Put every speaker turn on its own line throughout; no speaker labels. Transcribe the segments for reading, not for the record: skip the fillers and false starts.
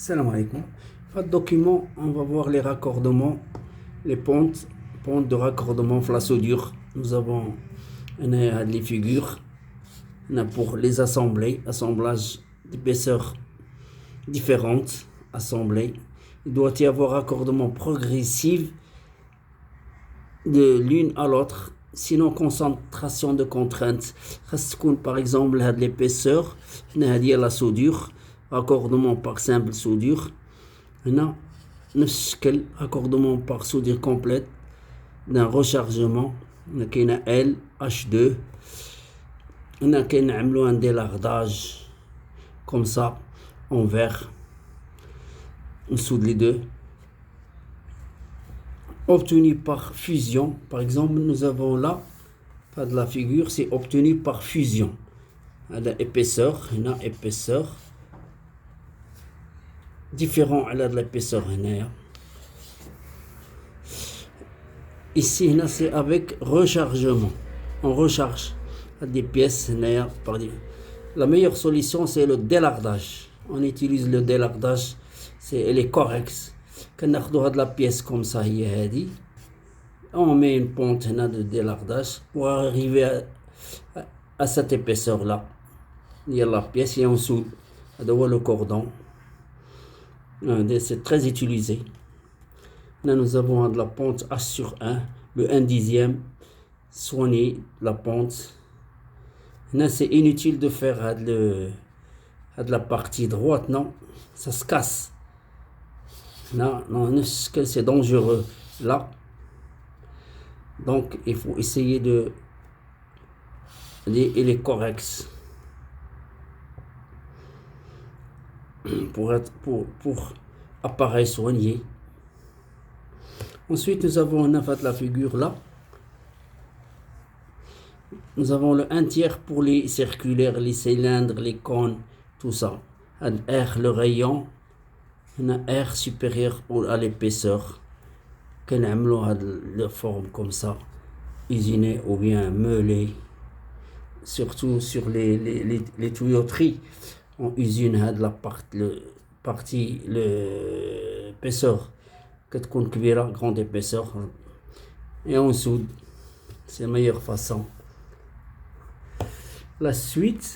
Salam alaikum. Dans le document, on va voir les raccordements, les pontes de raccordement la soudure. Nous avons les figures pour les assembler, assemblage d'épaisseurs différentes, assemblées. Il doit y avoir raccordement progressif de l'une à l'autre, sinon concentration de contraintes. Par exemple, l'épaisseur, la soudure, raccordement par simple soudure. هنا نفس الشكل raccordement par soudure complète d'un rechargement. هنا كاينه L H2. هنا كنعملو un délardage comme ça en vert. On soude les deux. Obtenu par fusion. Par exemple, nous avons là, pas de la figure, c'est obtenu par fusion. L'épaisseur, épaisseur différent à l'épaisseur. Ici, c'est avec rechargement. On recharge des pièces. La meilleure solution, c'est le délardage. On utilise le délardage, elle est correcte. Quand on a de la pièce comme ça, on met une ponte de délardage pour arriver à cette épaisseur-là. Il y a la pièce et on soude. Le cordon. C'est très utilisé. Là, nous avons de la ponte H sur 1, le 1/10, soigner la ponte. Là, c'est inutile de faire de la partie droite, non, ça se casse. Non, c'est dangereux. Là, donc il faut essayer il est correct pour appareil soigné. Ensuite, nous avons la figure là. Nous avons le 1/3 pour les circulaires, les cylindres, les cônes, tout ça. R, le rayon. On a R supérieur à l'épaisseur. Qu'on a la forme comme ça, usiné ou bien meulé. Surtout sur les tuyauteries, on usine la partie, l'épaisseur. Grande épaisseur. Et on soude. C'est la meilleure façon. La suite,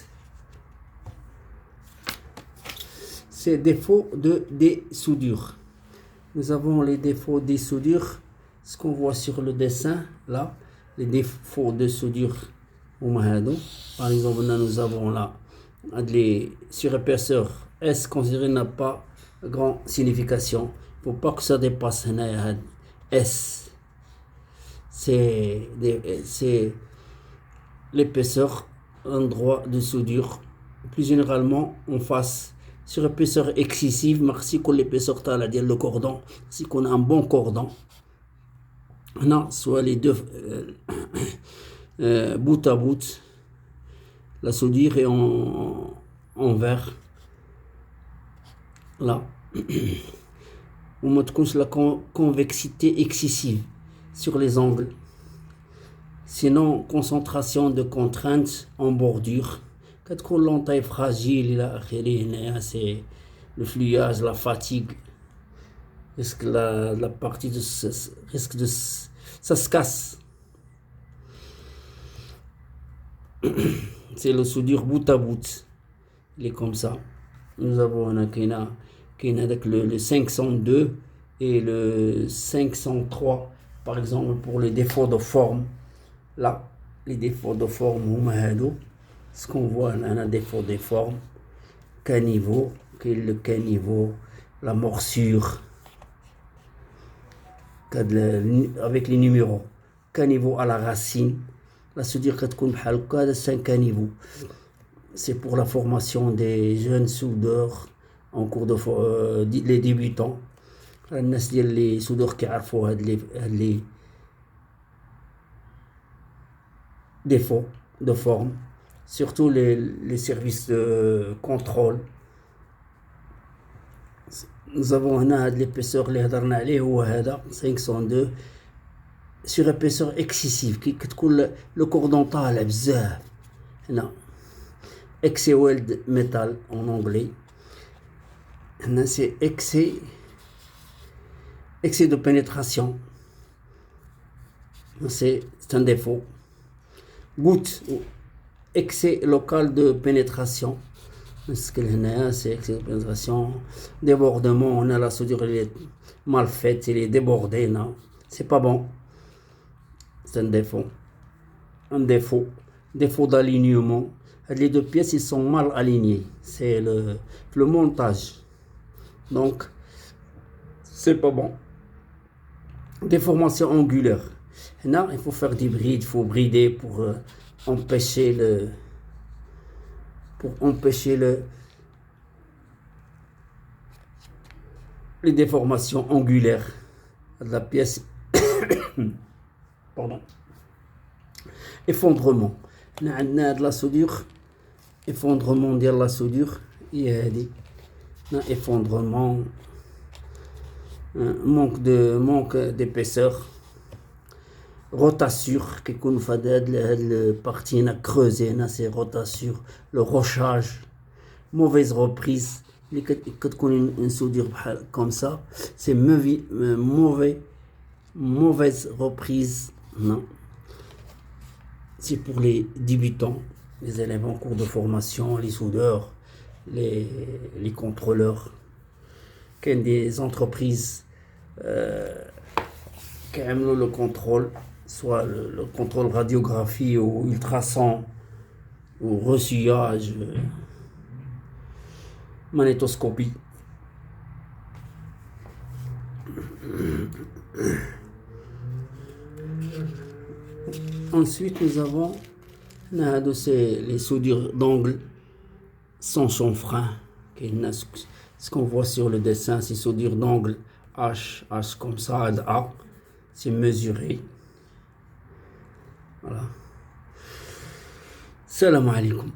c'est défaut des soudures. Nous avons les défauts des soudures, ce qu'on voit sur le dessin là, les défauts de soudure. Par exemple, nous avons là les surépaisseurs S considéré n'a pas grande signification. Il ne faut pas que ça dépasse S. C'est l'épaisseur endroit de soudure. Plus généralement, on fasse sur épaisseur excessive, merci que l'épaisseur le cordon, si qu'on a un bon cordon. Non, soit les deux bout à bout, la soudure est en vert. Là, on montre la convexité excessive sur les angles. Sinon, concentration de contraintes en bordure. Quand l'entaille est fragile, c'est le fluage, la fatigue. Risque la partie risque de ça se casse. C'est le soudure bout à bout. Il est comme ça. Nous avons le 502 et le 503, par exemple, pour les défauts de forme. Là, les défauts de forme, ce qu'on voit, on a un défaut de forme, caniveau, le caniveau, la morsure, avec les numéros, caniveau à la racine, la soudure c'est un caniveau. C'est pour la formation des jeunes soudeurs en cours de les débutants. Les soudeurs qui ont les défauts de forme, surtout les services de contrôle. Nous avons l'épaisseur 502 sur épaisseur excessive qui le cordon طالع بزاف. هنا Excel métal en anglais. C'est excès de pénétration. C'est un défaut. Goutte, excès local de pénétration. C'est excès de pénétration. Débordement, on a la soudure, elle est mal faite, elle est débordée. Non, c'est pas bon. C'est un défaut. Un défaut. Défaut d'alignement. Les deux pièces, ils sont mal alignés. C'est le montage. Donc, c'est pas bon. Déformation angulaire. Là, il faut faire des brides, il faut brider pour empêcher les déformations angulaires de la pièce. Pardon. Effondrement. On a de la soudure. Effondrement de la soudure. Effondrement. Manque d'épaisseur. Rotassure qui كيكون في هاد البارتي creusée, c'est rotassure, le rochage, mauvaise reprise. اللي كتكون une soudure comme ça, c'est mauvaise reprise. Non, c'est pour les débutants, les élèves en cours de formation, les soudeurs, les contrôleurs. qu'il y a des entreprises qui aiment le contrôle, soit le contrôle radiographie ou ultrason ou ressuyage, magnétoscopie. Ensuite, nous avons les soudures d'angle sans chanfrein. Ce qu'on voit sur le dessin, c'est soudure d'angle H comme ça, A, c'est mesuré. Voilà. Salam alaikum.